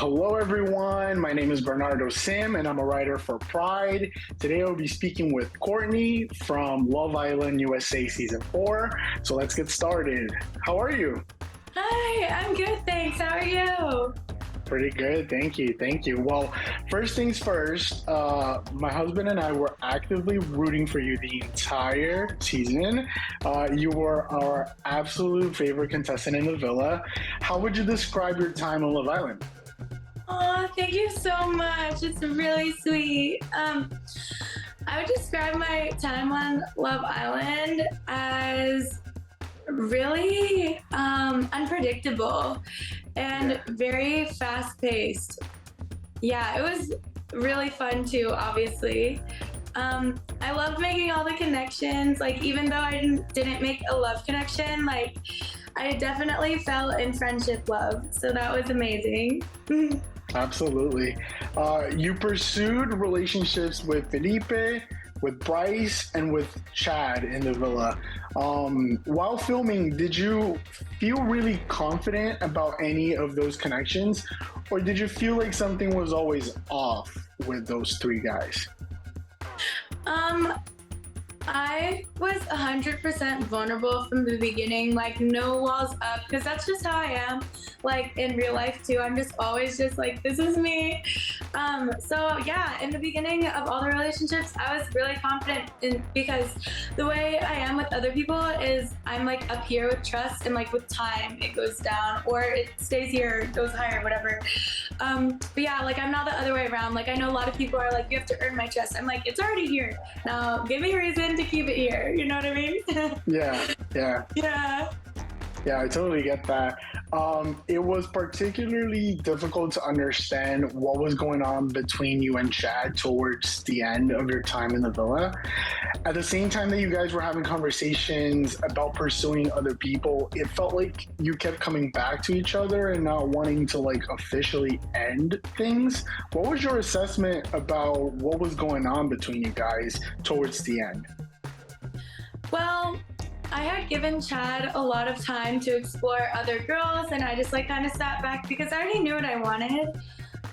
Hello, everyone. My name is Bernardo Sim, and I'm a writer for Pride. Today, I'll be speaking with Courtney from Love Island USA Season 4. So let's get started. How are you? Hi, I'm good, thanks. How are you? Pretty good. Thank you. Thank you. Well, first things first, my husband and I were actively rooting for you the entire season. You were our absolute favorite contestant in the villa. How would you describe your time on Love Island? Oh, thank you so much. It's really sweet. I would describe my time on Love Island as really unpredictable and very fast paced. Yeah, it was really fun too, obviously. I loved making all the connections. Like, even though I didn't make a love connection, like, I definitely fell in friendship love. So that was amazing. Absolutely. You pursued relationships with Felipe, with Bryce, and with Chad in the villa. While filming, did you feel really confident about any of those connections, or did you feel like something was always off with those three guys? Um, I was 100% vulnerable from the beginning, like no walls up, because that's just how I am. Like in real life too, I'm just always just like, this is me. So yeah, in the beginning of all the relationships, I was really confident because the way I am with other people is I'm like up here with trust, and like with time it goes down or it stays here, goes higher, whatever. But yeah, like I'm not the other way around. Like I know a lot of people are like, you have to earn my trust. I'm like, it's already here. Now give me a reason to keep it here. You know what I mean? Yeah, yeah. Yeah. Yeah, I totally get that. It was particularly difficult to understand what was going on between you and Chad towards the end of your time in the villa. At the same time that you guys were having conversations about pursuing other people, it felt like you kept coming back to each other and not wanting to like officially end things. What was your assessment about what was going on between you guys towards the end? Well, I had given Chad a lot of time to explore other girls, and I just like kind of sat back because I already knew what I wanted.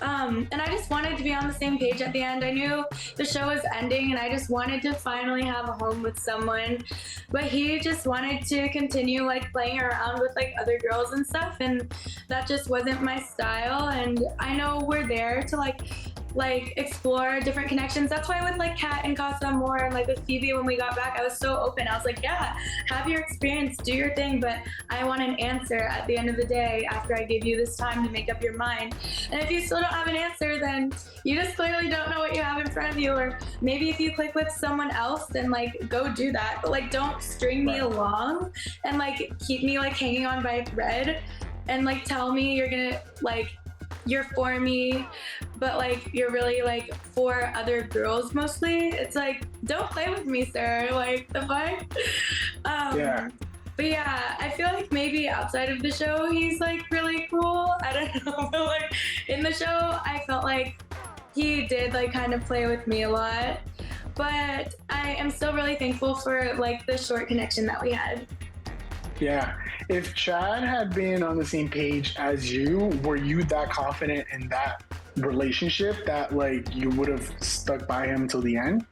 And I just wanted to be on the same page at the end. I knew the show was ending and I just wanted to finally have a home with someone. But he just wanted to continue like playing around with like other girls and stuff, and that just wasn't my style. And I know we're there to like explore different connections. That's why with like Kat and Casa more and like with Phoebe when we got back, I was so open. I was like, yeah, have your experience, do your thing, but I want an answer at the end of the day after I give you this time to make up your mind. And if you still don't have an answer, then you just clearly don't know what you have in front of you. Or maybe if you click with someone else, then like go do that. But like don't string me along and like keep me like hanging on by a thread and like tell me you're gonna like you're for me, but like you're really like for other girls mostly. It's like, don't play with me, sir. Like the fuck. Yeah. But yeah, I feel like maybe outside of the show he's like really cool. I don't know, but like in the show I felt like he did like kind of play with me a lot. But I am still really thankful for like the short connection that we had. Yeah. If Chad had been on the same page as you, were you that confident in that relationship that like you would have stuck by him till the end?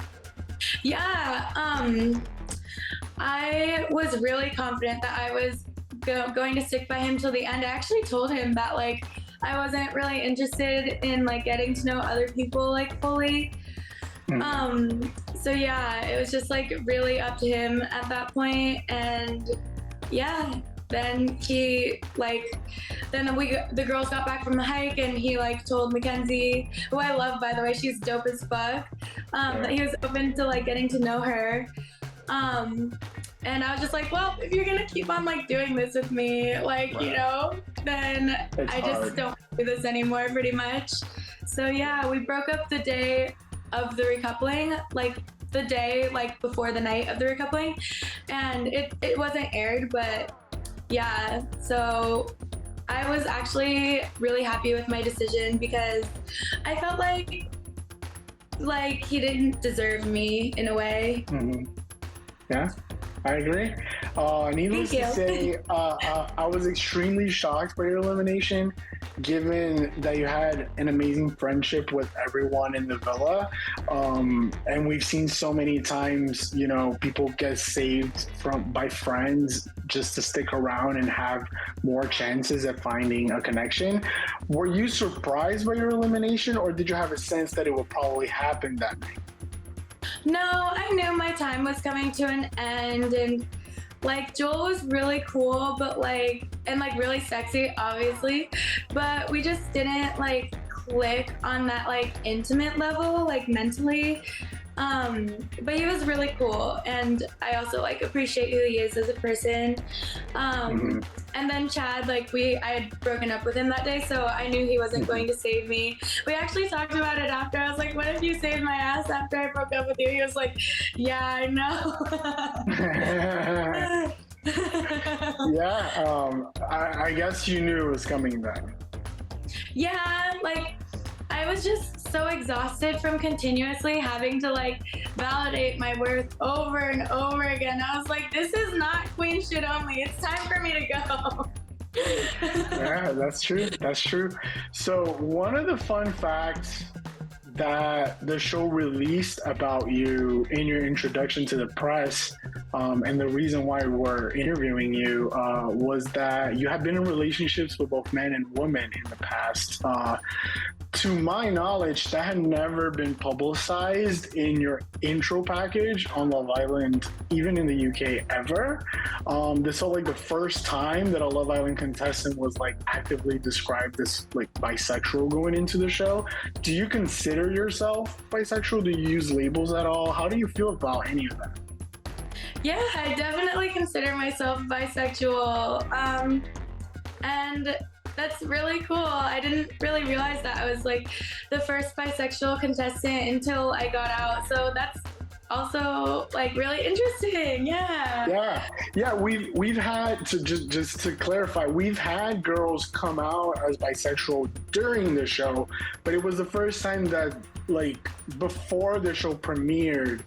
Yeah, I was really confident that I was going to stick by him till the end. I actually told him that like I wasn't really interested in like getting to know other people like fully. So yeah, it was just like really up to him at that point. And yeah, then he like the girls got back from the hike and he like told Mackenzie, who I love by the way, she's dope as fuck, that he was open to like getting to know her. And I was just like, well, if you're gonna keep on like doing this with me, like, you know, then It's I just hard. don't do this anymore pretty much. So yeah, we broke up the day of the recoupling, like the day like before the night of the recoupling, and it wasn't aired, but yeah, so I was actually really happy with my decision because I felt like he didn't deserve me in a way. Mm-hmm. Yeah. I agree. Needless Thank to you. say, I was extremely shocked by your elimination, given that you had an amazing friendship with everyone in the villa. And we've seen so many times, you know, people get saved by friends just to stick around and have more chances at finding a connection. Were you surprised by your elimination, or did you have a sense that it would probably happen that night? No, I knew my time was coming to an end, and like Joel was really cool, but like, and like really sexy, obviously, but we just didn't like click on that like intimate level, like mentally. But he was really cool, and I also like appreciate who he is as a person. Mm-hmm. And then Chad, like I had broken up with him that day, so I knew he wasn't going to save me. We actually talked about it after. I was like, "What if you saved my ass after I broke up with you?" He was like, "Yeah, I know." Yeah, I guess you knew it was coming then. Yeah, like I was just so exhausted from continuously having to like validate my worth over and over again. I was like, this is not queen shit only. It's time for me to go. Yeah, that's true. That's true. So, one of the fun facts that the show released about you in your introduction to the press, and the reason why we're interviewing you, was that you have been in relationships with both men and women in the past. To my knowledge, that had never been publicized in your intro package on Love Island, even in the UK, ever. This was like the first time that a Love Island contestant was like actively described as like bisexual going into the show. Do you consider yourself bisexual? Do you use labels at all? How do you feel about any of that? Yeah, I definitely consider myself bisexual. And that's really cool. I didn't really realize that I was like the first bisexual contestant until I got out. So that's also like really interesting. Yeah. We've had to just to clarify, we've had girls come out as bisexual during the show, but it was the first time that like before the show premiered,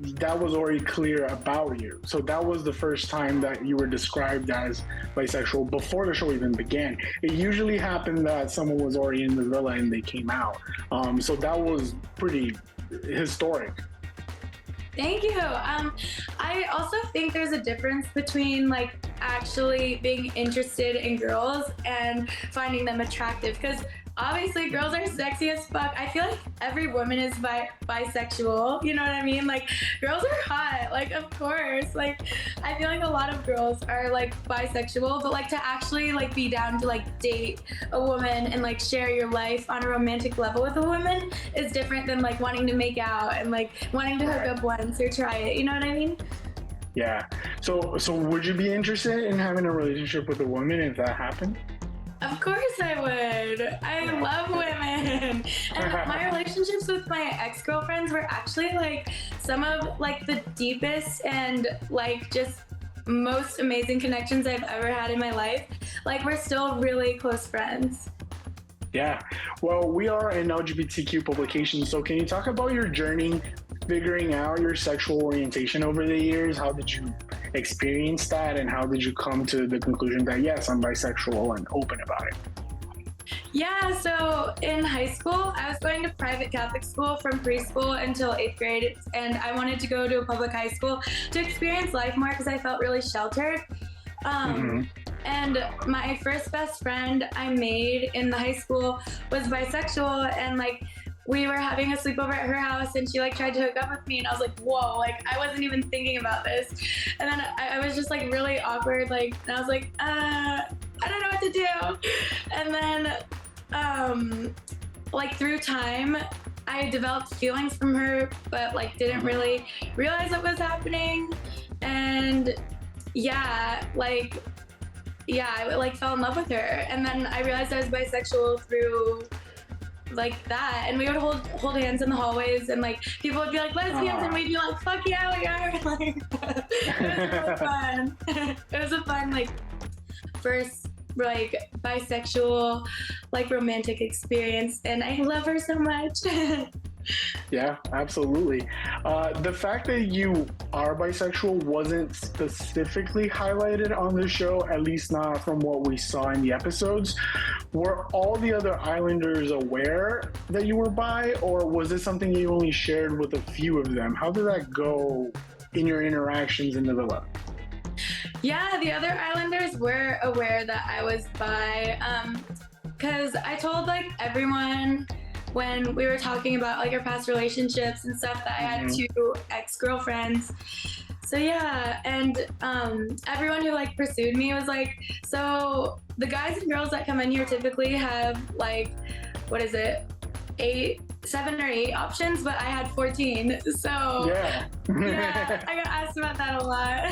that was already clear about you. So that was the first time that you were described as bisexual before the show even began. It usually happened that someone was already in the villa and they came out. So that was pretty historic. Thank you. I also think there's a difference between like actually being interested in girls and finding them attractive, because obviously girls are sexy as fuck. I feel like every woman is bisexual, you know what I mean? Like girls are hot, like of course. Like I feel like a lot of girls are like bisexual, but like to actually like be down to like date a woman and like share your life on a romantic level with a woman is different than like wanting to make out and like wanting to hook up once or try it, you know what I mean? Yeah. So would you be interested in having a relationship with a woman if that happened? Of course I would. I love women. And my relationships with my ex-girlfriends were actually like some of like the deepest and like just most amazing connections I've ever had in my life. Like we're still really close friends. Yeah. Well, we are an LGBTQ publication, so can you talk about your journey figuring out your sexual orientation over the years? How did you experience that, and how did you come to the conclusion that yes, I'm bisexual and open about it? Yeah, so in high school, I was going to private Catholic school from preschool until 8th grade, and I wanted to go to a public high school to experience life more because I felt really sheltered. And my first best friend I made in the high school was bisexual, and like we were having a sleepover at her house and she like tried to hook up with me and I was like, whoa, like I wasn't even thinking about this. And then I was just like really awkward, like, and I was like, I don't know what to do. And then like through time, I developed feelings from her, but like didn't really realize what was happening. And I like fell in love with her. And then I realized I was bisexual through like that, and we would hold hands in the hallways, and like people would be like lesbians, and we'd be like, fuck yeah, we are. Like it was really fun. It was a fun like first like bisexual like romantic experience, and I love her so much. Yeah, absolutely. The fact that you are bisexual wasn't specifically highlighted on the show, at least not from what we saw in the episodes. Were all the other Islanders aware that you were bi, or was this something you only shared with a few of them? How did that go in your interactions in the villa? Yeah, the other Islanders were aware that I was bi, because I told like everyone when we were talking about like our past relationships and stuff that I had two ex-girlfriends. So yeah, and everyone who like pursued me was like, so the guys and girls that come in here typically have like, what is it, 7 or 8 options, but I had 14. So Yeah. yeah, I got asked about that a lot.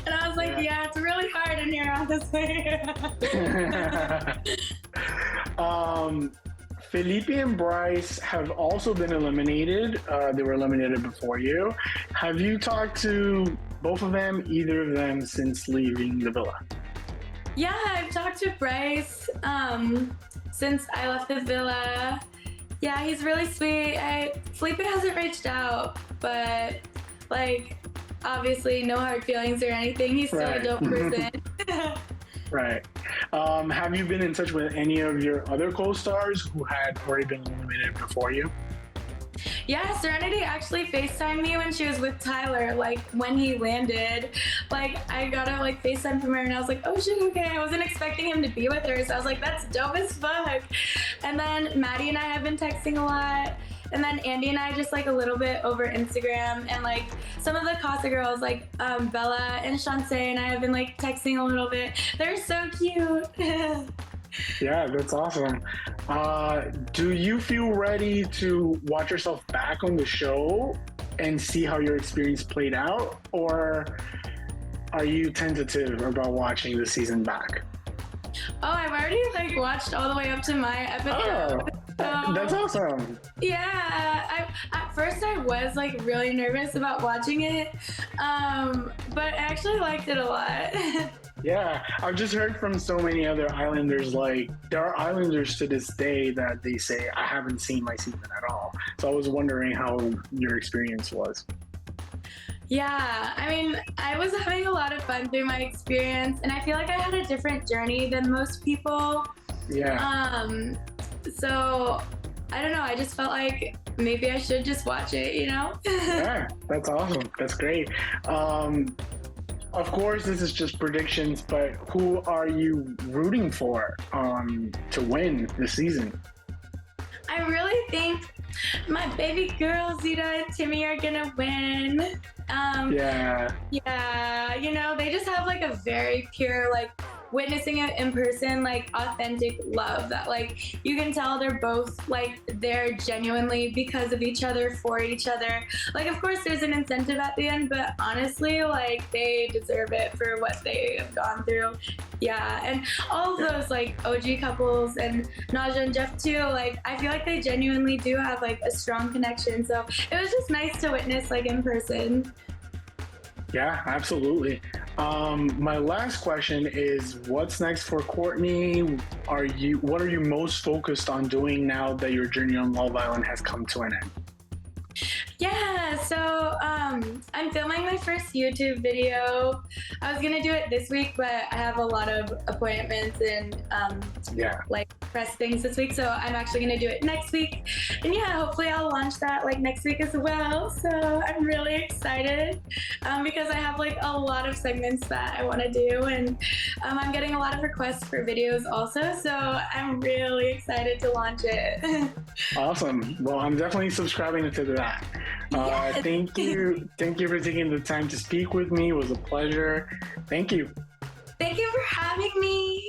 And I was like, yeah, it's really hard in here, honestly. Felipe and Bryce have also been eliminated. They were eliminated before you. Have you talked to both of them, either of them, since leaving the villa? Yeah, I've talked to Bryce since I left the villa. Yeah, he's really sweet. Felipe hasn't reached out, but like, obviously no hard feelings or anything. He's still a dope person. Right. Have you been in touch with any of your other co-stars who had already been eliminated before you? Yeah, Serenity actually FaceTimed me when she was with Tyler, like when he landed. Like I got a like FaceTime from her and I was like, oh shit, okay. I wasn't expecting him to be with her. So I was like, that's dope as fuck. And then Maddie and I have been texting a lot. And then Andy and I just like a little bit over Instagram, and like some of the Casa girls like Bella and Shantae and I have been like texting a little bit. They're so cute. Yeah, that's awesome. Do you feel ready to watch yourself back on the show and see how your experience played out? Or are you tentative about watching the season back? Oh, I've already like watched all the way up to my episode. Oh, that's awesome. Yeah, at first I was like really nervous about watching it, but I actually liked it a lot. Yeah, I've just heard from so many other Islanders, like, there are Islanders to this day that they say, I haven't seen my season at all. So I was wondering how your experience was. Yeah, I mean, I was having a lot of fun through my experience, and I feel like I had a different journey than most people. Yeah. So I don't know, I just felt like maybe I should just watch it, you know? Yeah, that's awesome. That's great. Of course, this is just predictions, but who are you rooting for to win this season? I really think my baby girls, Zita and Timmy, are gonna win. Yeah, you know, they just have like a very pure, like witnessing it in person, like authentic love that like you can tell they're both like there genuinely because of each other, for each other. Like of course there's an incentive at the end, but honestly like they deserve it for what they have gone through. Yeah, and all of those like OG couples and Naja and Jeff too, like I feel like they genuinely do have like a strong connection, so it was just nice to witness like in person. yeah, absolutely. My last question is, what's next for Courtney? What are you most focused on doing now that your journey on Love Island has come to an end? Yeah, so I'm filming my first YouTube video. I was gonna do it this week, but I have a lot of appointments and like press things this week, so I'm actually gonna do it next week. And yeah, hopefully I'll launch that like next week as well. So I'm really excited because I have like a lot of segments that I want to do, and I'm getting a lot of requests for videos also. So I'm really excited to launch it. Awesome. Well, I'm definitely subscribing to that. Yes. Thank you for taking the time to speak with me. It was a pleasure. Thank you. Thank you for having me.